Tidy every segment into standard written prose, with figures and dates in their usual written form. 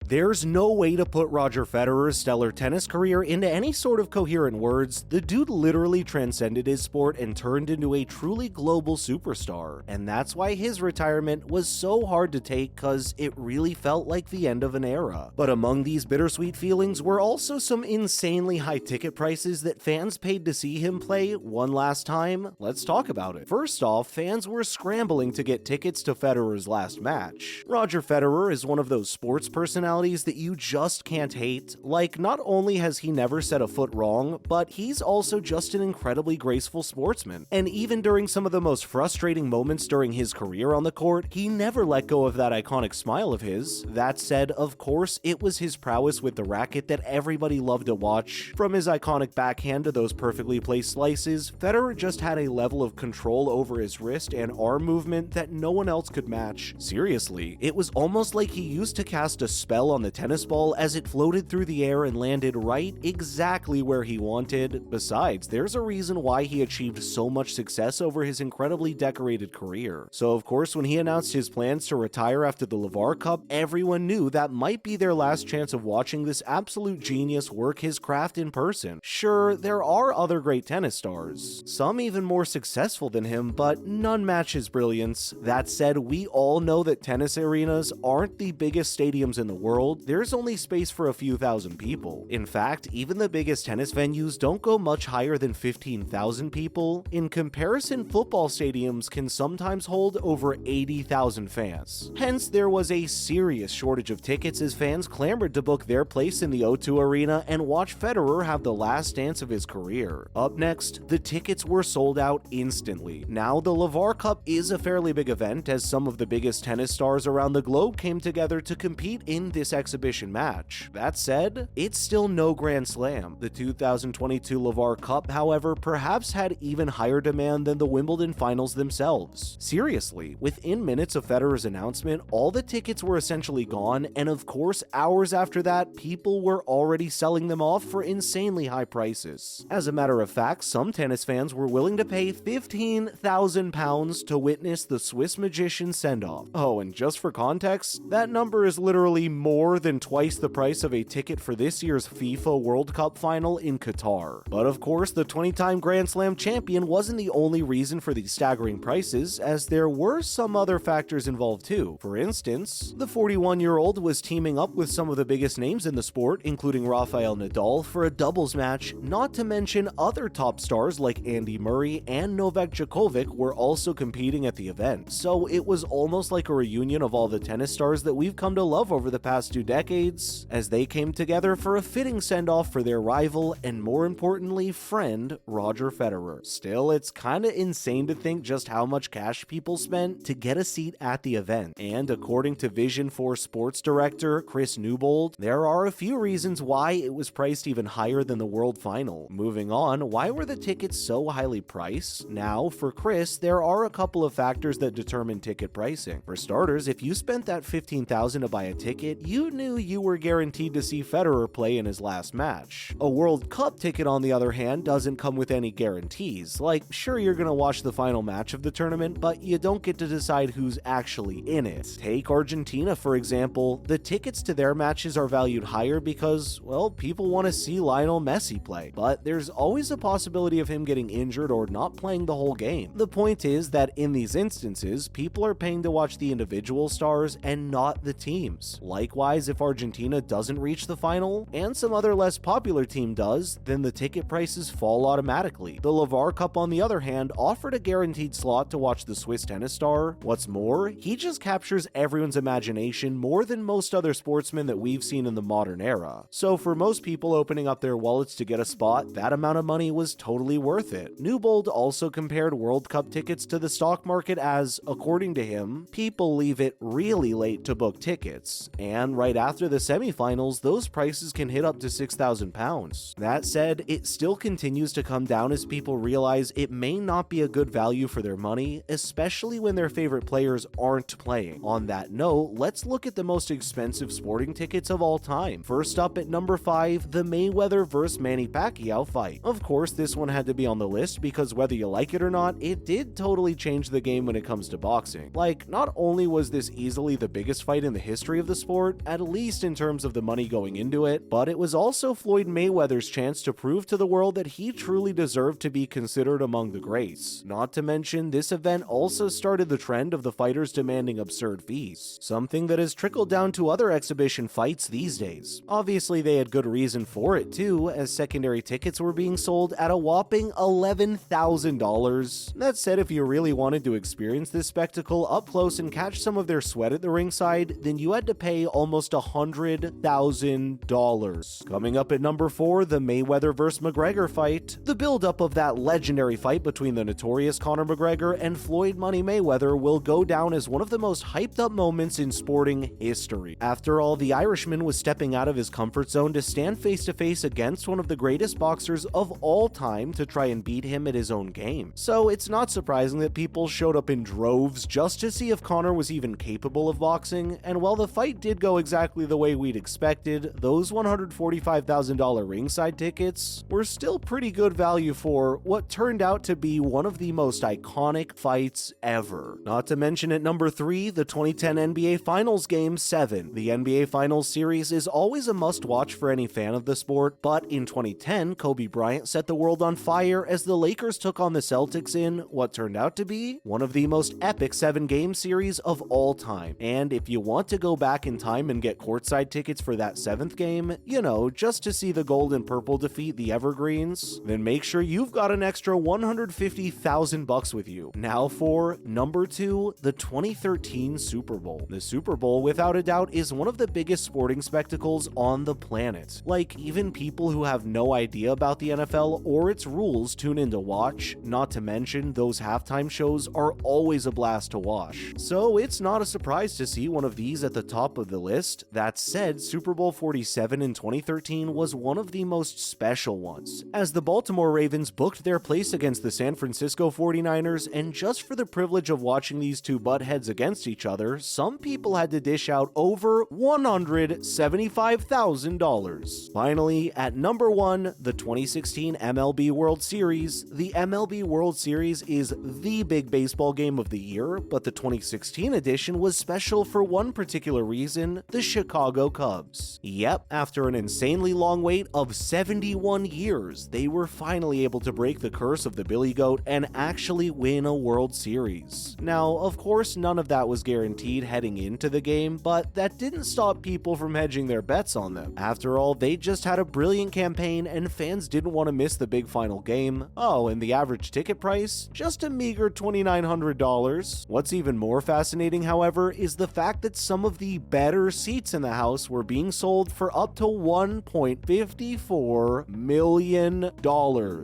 There's no way to put Roger Federer's stellar tennis career into any sort of coherent words. The dude literally transcended his sport and turned into a truly global superstar. And that's why his retirement was so hard to take, cause it really felt like the end of an era. But among these bittersweet feelings were also some insanely high ticket prices that fans paid to see him play one last time. Let's talk about it. First off, fans were scrambling to get tickets to Federer's last match. Roger Federer is one of those sports personalities that you just can't hate. Like, not only has he never set a foot wrong, but he's also just an incredibly graceful sportsman. And even during some of the most frustrating moments during his career on the court, he never let go of that iconic smile of his. That said, of course, it was his prowess with the racket that everybody loved to watch. From his iconic backhand to those perfectly placed slices, Federer just had a level of control over his wrist and arm movement that no one else could match. Seriously, it was almost like he used to cast a spell on the tennis ball as it floated through the air and landed right exactly where he wanted. Besides, there's a reason why he achieved so much success over his incredibly decorated career. So of course, when he announced his plans to retire after the Laver Cup, everyone knew that might be their last chance of watching this absolute genius work his craft in person. Sure, there are other great tennis stars, some even more successful than him, but none match his brilliance. That said, we all know that tennis arenas aren't the biggest stadiums in the world. There's only space for a few thousand people. In fact, even the biggest tennis venues don't go much higher than 15,000 people. In comparison, football stadiums can sometimes hold over 80,000 fans. Hence, there was a serious shortage of tickets as fans clamored to book their place in the O2 Arena and watch Federer have the last dance of his career. Up next, the tickets were sold out instantly. Now, the Laver Cup is a fairly big event as some of the biggest tennis stars around the globe came together to compete in this exhibition match. That said, it's still no Grand Slam. The 2022 Laver Cup, however, perhaps had even higher demand than the Wimbledon finals themselves. Seriously, within minutes of Federer's announcement, all the tickets were essentially gone, and of course, hours after that, people were already selling them off for insanely high prices. As a matter of fact, some tennis fans were willing to pay £15,000 to witness the Swiss magician send-off. Oh, and just for context, that number is literally more than twice the price of a ticket for this year's FIFA World Cup final in Qatar. But of course, the 20-time Grand Slam champion wasn't the only reason for these staggering prices, as there were some other factors involved too. For instance, the 41-year-old was teaming up with some of the biggest names in the sport, including Rafael Nadal, for a doubles match, not to mention other top stars like Andy Murray and Novak Djokovic were also competing at the event. So it was almost like a reunion of all the tennis stars that we've come to love over the past 2 decades, as they came together for a fitting send-off for their rival and, more importantly, friend Roger Federer. Still, it's kinda insane to think just how much cash people spent to get a seat at the event. And according to Vision 4 sports director Chris Newbold, there are a few reasons why it was priced even higher than the world final. Moving on, why were the tickets so highly priced? Now, for Chris, there are a couple of factors that determine ticket pricing. For starters, if you spent that $15,000 to buy a ticket, you knew you were guaranteed to see Federer play in his last match. A World Cup ticket, on the other hand, doesn't come with any guarantees. Like, sure, you're gonna watch the final match of the tournament, but you don't get to decide who's actually in it. Take Argentina, for example. The tickets to their matches are valued higher because, well, people want to see Lionel Messi play, but there's always a possibility of him getting injured or not playing the whole game. The point is that in these instances, people are paying to watch the individual stars and not the teams. Likewise, if Argentina doesn't reach the final, and some other less popular team does, then the ticket prices fall automatically. The Laver Cup, on the other hand, offered a guaranteed slot to watch the Swiss tennis star. What's more, he just captures everyone's imagination more than most other sportsmen that we've seen in the modern era. So for most people opening up their wallets to get a spot, that amount of money was totally worth it. Newbold also compared World Cup tickets to the stock market as, according to him, people leave it really late to book tickets, and right after the semifinals, those prices can hit up to £6,000. That said, it still continues to come down as people realize it may not be a good value for their money, especially when their favorite players aren't playing. On that note, let's look at the most expensive sporting tickets of all time. First up at number 5, the Mayweather vs Manny Pacquiao fight. Of course, this one had to be on the list because whether you like it or not, it did totally change the game when it comes to boxing. Like, not only was this easily the biggest fight in the history of the sport, sport, at least in terms of the money going into it, but it was also Floyd Mayweather's chance to prove to the world that he truly deserved to be considered among the greats. Not to mention, this event also started the trend of the fighters demanding absurd fees, something that has trickled down to other exhibition fights these days. Obviously, they had good reason for it too, as secondary tickets were being sold at a whopping $11,000. That said, if you really wanted to experience this spectacle up close and catch some of their sweat at the ringside, then you had to pay almost $100,000. Coming up at number 4, the Mayweather vs. McGregor fight. The build-up of that legendary fight between the notorious Conor McGregor and Floyd Money Mayweather will go down as one of the most hyped-up moments in sporting history. After all, the Irishman was stepping out of his comfort zone to stand face-to-face against one of the greatest boxers of all time to try and beat him at his own game. So it's not surprising that people showed up in droves just to see if Conor was even capable of boxing, and while the fight did go exactly the way we'd expected, those $145,000 ringside tickets were still pretty good value for what turned out to be one of the most iconic fights ever. Not to mention at number 3, the 2010 NBA Finals Game 7. The NBA Finals series is always a must-watch for any fan of the sport, but in 2010, Kobe Bryant set the world on fire as the Lakers took on the Celtics in what turned out to be one of the most epic 7-game series of all time. And if you want to go back in time and get courtside tickets for that 7th game, you know, just to see the gold and purple defeat the Evergreens, then make sure you've got an extra $150,000 with you. Now for number 2, the 2013 Super Bowl. The Super Bowl, without a doubt, is one of the biggest sporting spectacles on the planet. Like, even people who have no idea about the NFL or its rules tune in to watch, not to mention those halftime shows are always a blast to watch. So it's not a surprise to see one of these at the top of the list. That said, Super Bowl 47 in 2013 was one of the most special ones, as the Baltimore Ravens booked their place against the San Francisco 49ers, and just for the privilege of watching these two butt heads against each other, some people had to dish out over $175,000. Finally, at number 1, the 2016 MLB World Series. The MLB World Series is the big baseball game of the year, but the 2016 edition was special for one particular reason: the Chicago Cubs. Yep, after an insanely long wait of 71 years, they were finally able to break the curse of the Billy Goat and actually win a World Series. Now, of course, none of that was guaranteed heading into the game, but that didn't stop people from hedging their bets on them. After all, they just had a brilliant campaign and fans didn't want to miss the big final game. Oh, and the average ticket price? Just a meager $2,900. What's even more fascinating, however, is the fact that some of the better seats in the house were being sold for up to $1.54 million.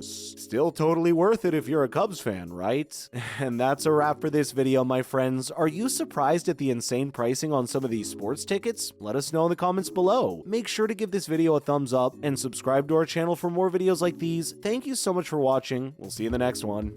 Still totally worth it if you're a Cubs fan, right? And that's a wrap for this video, my friends. Are you surprised at the insane pricing on some of these sports tickets? Let us know in the comments below. Make sure to give this video a thumbs up and subscribe to our channel for more videos like these. Thank you so much for watching. We'll see you in the next one.